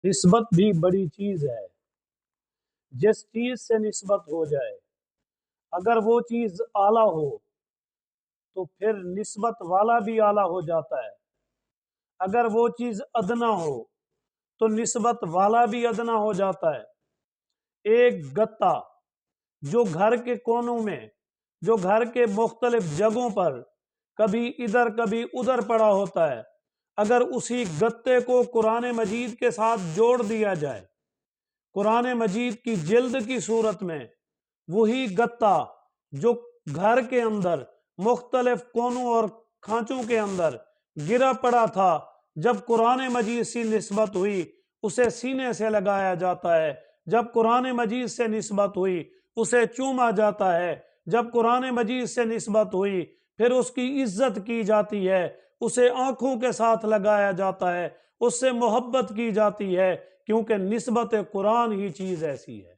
نسبت بھی بڑی چیز ہے۔ جس چیز سے نسبت ہو جائے، اگر وہ چیز اعلیٰ ہو تو پھر نسبت والا بھی اعلیٰ ہو جاتا ہے، اگر وہ چیز ادنا ہو تو نسبت والا بھی ادنا ہو جاتا ہے۔ ایک گتا جو گھر کے کونوں میں، جو گھر کے مختلف جگہوں پر کبھی ادھر کبھی ادھر پڑا ہوتا ہے، اگر اسی گتے کو قرآن مجید کے ساتھ جوڑ دیا جائے، قرآن مجید کی جلد کی صورت میں، وہی گتا جو گھر کے اندر مختلف کونوں اور کھانچوں کے اندر گرا پڑا تھا، جب قرآن مجید سے نسبت ہوئی اسے سینے سے لگایا جاتا ہے، جب قرآن مجید سے نسبت ہوئی اسے چوما جاتا ہے، جب قرآن مجید سے نسبت ہوئی پھر اس کی عزت کی جاتی ہے، اسے آنکھوں کے ساتھ لگایا جاتا ہے، اس سے محبت کی جاتی ہے، کیونکہ نسبت قرآن ہی چیز ایسی ہے۔